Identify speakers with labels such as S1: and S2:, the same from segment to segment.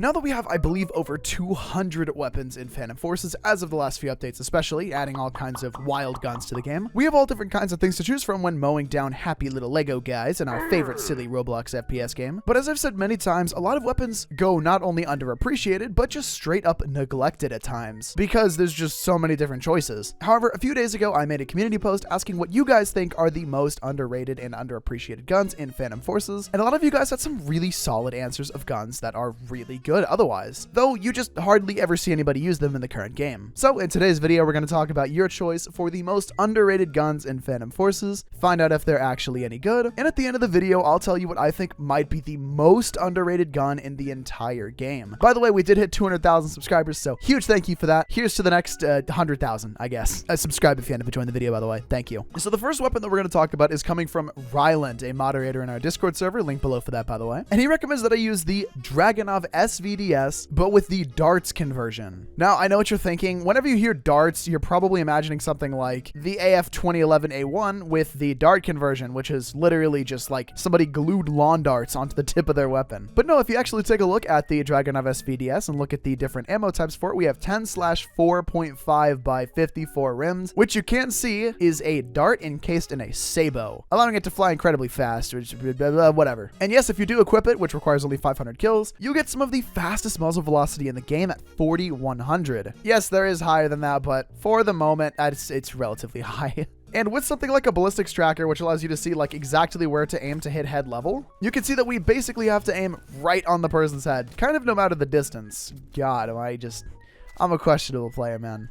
S1: Now that we have, I believe, over 200 weapons in Phantom Forces as of the last few updates, especially adding all kinds of wild guns to the game, we have all different kinds of things to choose from when mowing down happy little Lego guys in our favorite silly Roblox FPS game. But as I've said many times, a lot of weapons go not only underappreciated, but just straight up neglected at times, because there's just so many different choices. However, a few days ago, I made a community post asking what you guys think are the most underrated and underappreciated guns in Phantom Forces, and a lot of you guys had some really solid answers of guns that are really good otherwise, though you just hardly ever see anybody use them in the current game. So in today's video, we're going to talk about your choice for the most underrated guns in Phantom Forces, find out if they're actually any good, and at the end of the video, I'll tell you what I think might be the most underrated gun in the entire game. By the way, we did hit 200,000 subscribers, so huge thank you for that. Here's to the next 100,000, I guess. Subscribe if you end up enjoying the video, by the way. Thank you. So the first weapon that we're going to talk about is coming from Ryland, a moderator in our Discord server, link below for that, by the way. And he recommends that I use the Dragonov SVDS, but with the darts conversion. Now, I know what you're thinking. Whenever you hear darts, you're probably imagining something like the AF 2011A1 with the dart conversion, which is literally just like somebody glued lawn darts onto the tip of their weapon. But no, if you actually take a look at the Dragonov SVDS and look at the different ammo types for it, we have 10/4.5 by 54 rims, which you can see is a dart encased in a sabot, allowing it to fly incredibly fast, which whatever. And yes, if you do equip it, which requires only 500 kills, you get some of the fastest muzzle velocity in the game at 4,100. Yes, there is higher than that, but for the moment, it's relatively high. And with something like a ballistics tracker, which allows you to see like exactly where to aim to hit head level, you can see that we basically have to aim right on the person's head, kind of no matter the distance. God, I'm a questionable player, man.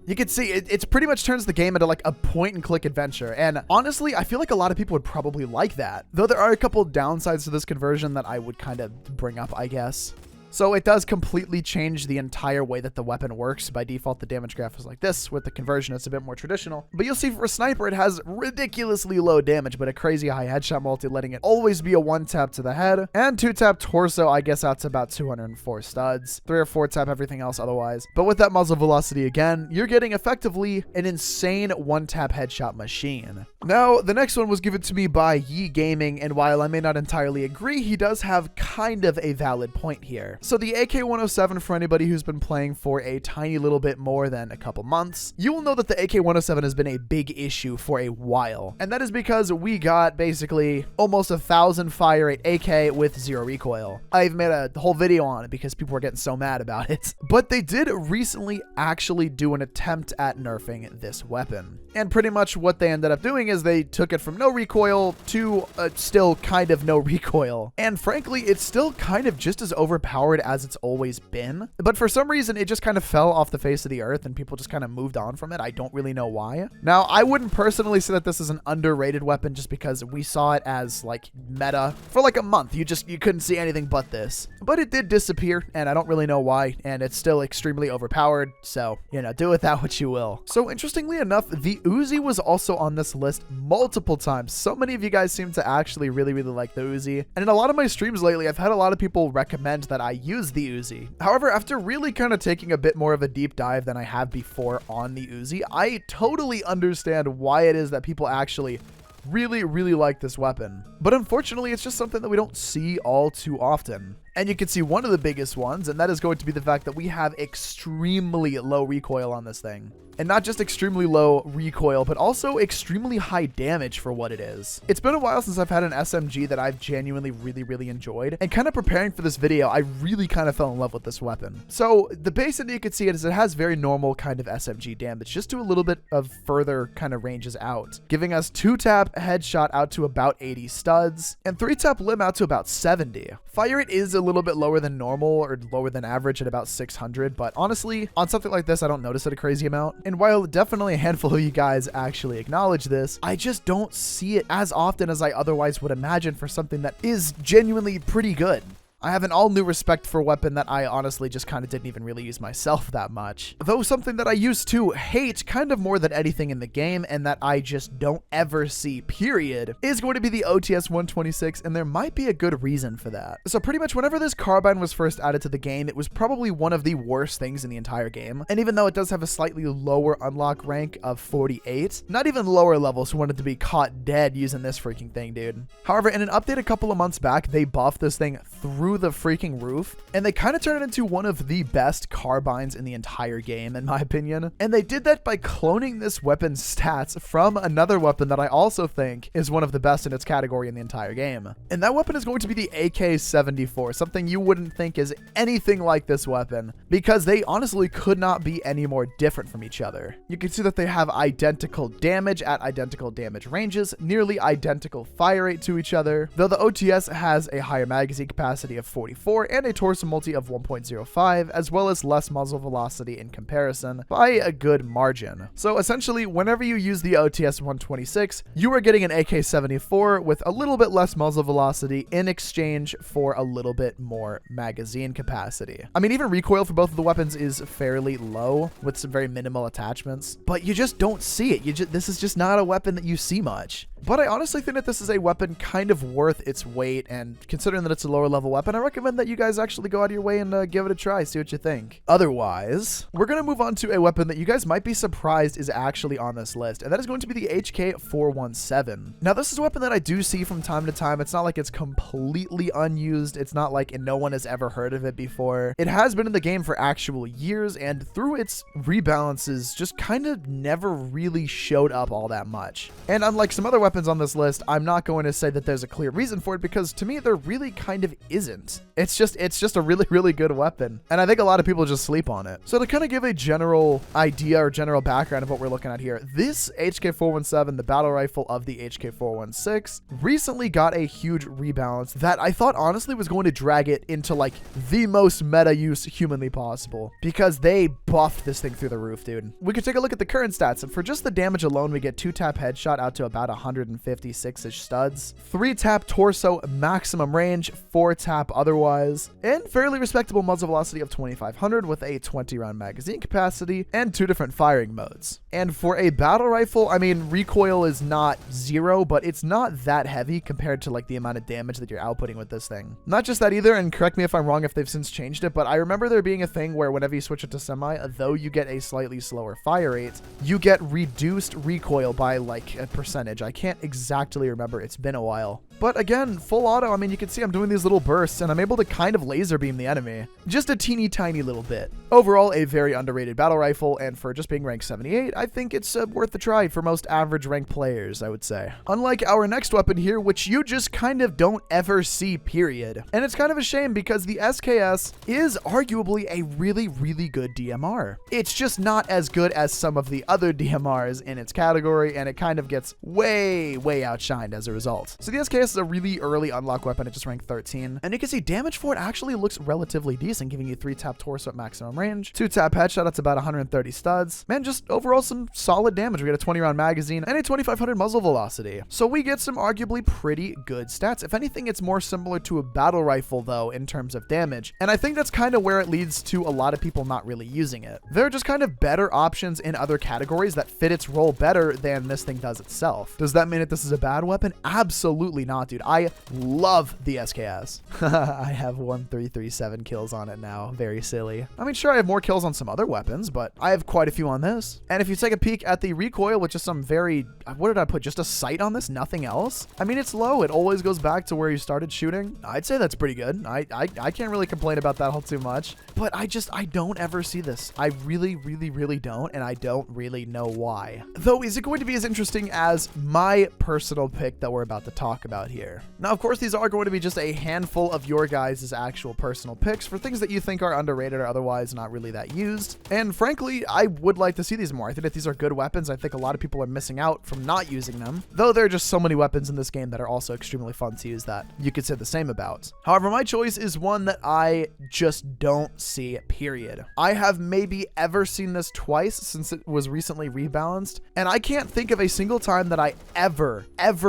S1: You can see it pretty much turns the game into like a point and click adventure. And honestly, I feel like a lot of people would probably like that. Though there are a couple downsides to this conversion that I would kind of bring up, I guess. So it does completely change the entire way that the weapon works. By default, the damage graph is like this. With the conversion, it's a bit more traditional. But you'll see for a sniper, it has ridiculously low damage, but a crazy high headshot multi, letting it always be a 1-tap to the head. And 2-tap torso, I guess out to about 204 studs. 3 or 4-tap everything else otherwise. But with that muzzle velocity again, you're getting effectively an insane 1-tap headshot machine. Now, the next one was given to me by Yi Gaming, and while I may not entirely agree, he does have kind of a valid point here. So the AK-107, for anybody who's been playing for a tiny little bit more than a couple months, you will know that the AK-107 has been a big issue for a while. And that is because we got basically almost 1,000 fire rate AK with 0 recoil. I've made a whole video on it because people were getting so mad about it. But they did recently actually do an attempt at nerfing this weapon. And pretty much what they ended up doing is they took it from no recoil to still kind of no recoil. And frankly, it's still kind of just as overpowered as it's always been. But for some reason, it just kind of fell off the face of the earth and people just kind of moved on from it. I don't really know why. Now, I wouldn't personally say that this is an underrated weapon just because we saw it as like meta for like a month. You couldn't see anything but this. But it did disappear and I don't really know why. And it's still extremely overpowered. So, you know, do with that what you will. So interestingly enough, the Uzi was also on this list multiple times. So many of you guys seem to actually really like the Uzi. And in a lot of my streams lately, I've had a lot of people recommend that I use the Uzi. However, after really kind of taking a bit more of a deep dive than I have before on the Uzi, I totally understand why it is that people actually really like this weapon. But unfortunately, it's just something that we don't see all too often. And you can see one of the biggest ones, and that is going to be the fact that we have extremely low recoil on this thing. And not just extremely low recoil, but also extremely high damage for what it is. It's been a while since I've had an SMG that I've genuinely really enjoyed. And kind of preparing for this video, I really kind of fell in love with this weapon. So the base that you can see it is it has very normal kind of SMG damage, just to a little bit of further kind of ranges out, giving us 2-tap headshot out to about 80 studs, and 3-tap limb out to about 70. Fire rate is a little bit lower than normal or lower than average at about 600, but honestly, on something like this, I don't notice it a crazy amount. And while definitely a handful of you guys actually acknowledge this, I just don't see it as often as I otherwise would imagine for something that is genuinely pretty good. I have an all-new respect for a weapon that I honestly just kind of didn't even really use myself that much. Though something that I used to hate kind of more than anything in the game, and that I just don't ever see, period, is going to be the OTS 126, and there might be a good reason for that. So pretty much whenever this carbine was first added to the game, it was probably one of the worst things in the entire game. And even though it does have a slightly lower unlock rank of 48, not even lower levels wanted to be caught dead using this freaking thing, dude. However, in an update a couple of months back, they buffed this thing through through the freaking roof, and they kind of turn it into one of the best carbines in the entire game, in my opinion. And they did that by cloning this weapon's stats from another weapon that I also think is one of the best in its category in the entire game. And that weapon is going to be the AK-74, something you wouldn't think is anything like this weapon, because they honestly could not be any more different from each other. You can see that they have identical damage at identical damage ranges, nearly identical fire rate to each other, though the OTS has a higher magazine capacity of 44 and a torso multi of 1.05, as well as less muzzle velocity in comparison by a good margin. So essentially, whenever you use the OTS 126, you are getting an AK-74 with a little bit less muzzle velocity in exchange for a little bit more magazine capacity. I mean, even recoil for both of the weapons is fairly low with some very minimal attachments, but you just don't see it. This is just not a weapon that you see much. But I honestly think that this is a weapon kind of worth its weight, and considering that it's a lower level weapon, I recommend that you guys actually go out of your way and give it a try, see what you think. Otherwise, we're going to move on to a weapon that you guys might be surprised is actually on this list, and that is going to be the HK-417. Now, this is a weapon that I do see from time to time. It's not like it's completely unused. It's not like no one has ever heard of it before. It has been in the game for actual years, and through its rebalances, just kind of never really showed up all that much. And unlike some other weapons on this list, I'm not going to say that there's a clear reason for it, because to me there really kind of isn't. It's just a really good weapon, and I think a lot of people just sleep on it. So to kind of give a general idea or general background of what we're looking at here, this HK-417, the battle rifle of the HK-416, recently got a huge rebalance that I thought honestly was going to drag it into like the most meta use humanly possible, because they buffed this thing through the roof, dude. We could take a look at the current stats, and for just the damage alone, we get 2-tap headshot out to about 156-ish studs, 3-tap torso maximum range, 4-tap otherwise, and fairly respectable muzzle velocity of 2500 with a 20-round magazine capacity and 2 different firing modes. And for a battle rifle, I mean, recoil is not 0, but it's not that heavy compared to like the amount of damage that you're outputting with this thing. Not just that either, and correct me if I'm wrong if they've since changed it, but I remember there being a thing where whenever you switch it to semi, though you get a slightly slower fire rate, you get reduced recoil by like a percentage. I can't exactly remember, it's been a while. But again, full auto, I mean, you can see I'm doing these little bursts and I'm able to kind of laser beam the enemy. Just a teeny tiny little bit. Overall, a very underrated battle rifle, and for just being ranked 78, I think it's worth the try for most average ranked players, I would say. Unlike our next weapon here, which you just kind of don't ever see, period. And it's kind of a shame because the SKS is arguably a really good DMR. It's just not as good as some of the other DMRs in its category, and it kind of gets way outshined as a result. So the SKS is a really early unlock weapon. It just ranked 13, and you can see damage for it actually looks relatively decent, giving you 3-tap torso at maximum range, 2-tap headshot at about 130 studs. Man, just overall some solid damage. We get a 20-round magazine and a 2500 muzzle velocity, so we get some arguably pretty good stats. If anything, it's more similar to a battle rifle though in terms of damage, and I think that's kind of where it leads to a lot of people not really using it. There are just kind of better options in other categories that fit its role better than this thing does itself. Does that mean that this is a bad weapon? Absolutely not, dude. I love the SKS. I have 1337 kills on it now. Very silly. I mean, sure, I have more kills on some other weapons, but I have quite a few on this. And if you take a peek at the recoil, which is some very, what did I put? Just a sight on this? Nothing else? I mean, it's low. It always goes back to where you started shooting. I'd say that's pretty good. I can't really complain about that all too much, but I don't ever see this. I really don't, and I don't really know why. Though, is it going to be as interesting as my personal pick that we're about to talk about here? Now, of course, these are going to be just a handful of your guys' actual personal picks for things that you think are underrated or otherwise not really that used. And frankly, I would like to see these more. I think that these are good weapons. I think a lot of people are missing out from not using them, though there are just so many weapons in this game that are also extremely fun to use that you could say the same about. However, my choice is one that I just don't see, period. I have maybe ever seen this twice since it was recently rebalanced, and I can't think of a single time that I ever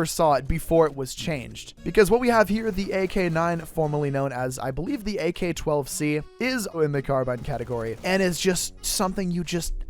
S1: saw it before it was changed. Because what we have here, the AK-9, formerly known as, I believe, the AK-12C, is in the carbine category, and is just something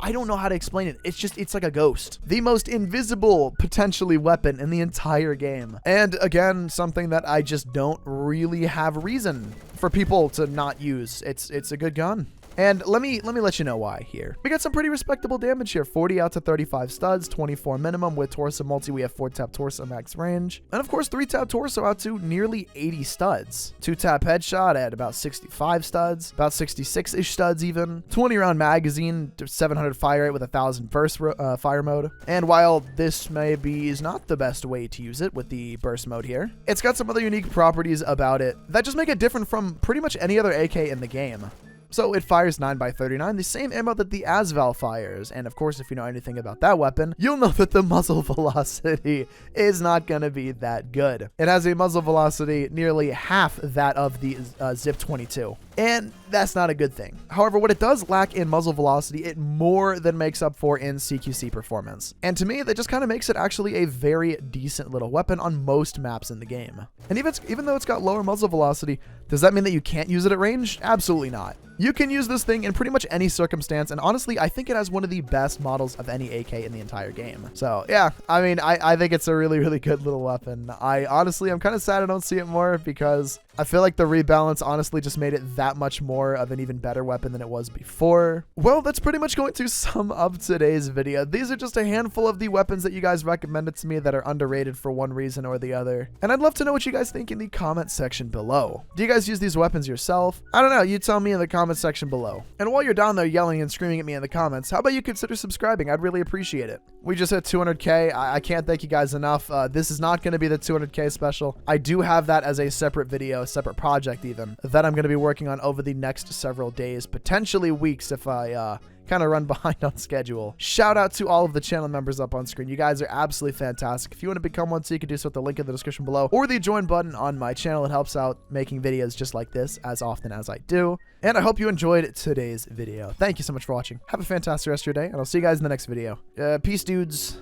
S1: I don't know how to explain it. It's like a ghost. The most invisible, potentially, weapon in the entire game. And again, something that I just don't really have reason for people to not use. It's a good gun. And let me let you know why here. We got some pretty respectable damage here. 40 out to 35 studs, 24 minimum. With torso multi, we have 4-tap torso max range. And of course, 3-tap torso out to nearly 80 studs. 2-tap headshot at about 65 studs, about 66-ish studs even. 20-round magazine, 700 fire rate with 1,000 burst fire mode. And while this maybe is not the best way to use it with the burst mode here, it's got some other unique properties about it that just make it different from pretty much any other AK in the game. So it fires 9x39, the same ammo that the Asval fires. And of course, if you know anything about that weapon, you'll know that the muzzle velocity is not going to be that good. It has a muzzle velocity nearly half that of the Zip 22. And that's not a good thing. However, what it does lack in muzzle velocity, it more than makes up for in CQC performance. And to me, that just kind of makes it actually a very decent little weapon on most maps in the game. And even though it's got lower muzzle velocity, does that mean that you can't use it at range? Absolutely not. You can use this thing in pretty much any circumstance, and honestly, I think it has one of the best models of any AK in the entire game. So yeah, I mean, I think it's a really, really good little weapon. I'm kind of sad I don't see it more because I feel like the rebalance honestly just made it that much more of an even better weapon than it was before. Well, that's pretty much going to sum up today's video. These are just a handful of the weapons that you guys recommended to me that are underrated for one reason or the other. And I'd love to know what you guys think in the comment section below. Do you guys use these weapons yourself? I don't know. You tell me in the comment section below. And while you're down there yelling and screaming at me in the comments, how about you consider subscribing? I'd really appreciate it. We just hit 200K. I can't thank you guys enough. This is not going to be the 200K special. I do have that as a separate video, a separate project even, that I'm going to be working on over the next several days, potentially weeks if I kind of run behind on schedule. Shout out to all of the channel members up on screen. You guys are absolutely fantastic. If you want to become one, so you can do so with the link in the description below or the join button on my channel. It helps out making videos just like this as often as I do. And I hope you enjoyed today's video. Thank you so much for watching. Have a fantastic rest of your day, and I'll see you guys in the next video. Peace, dudes.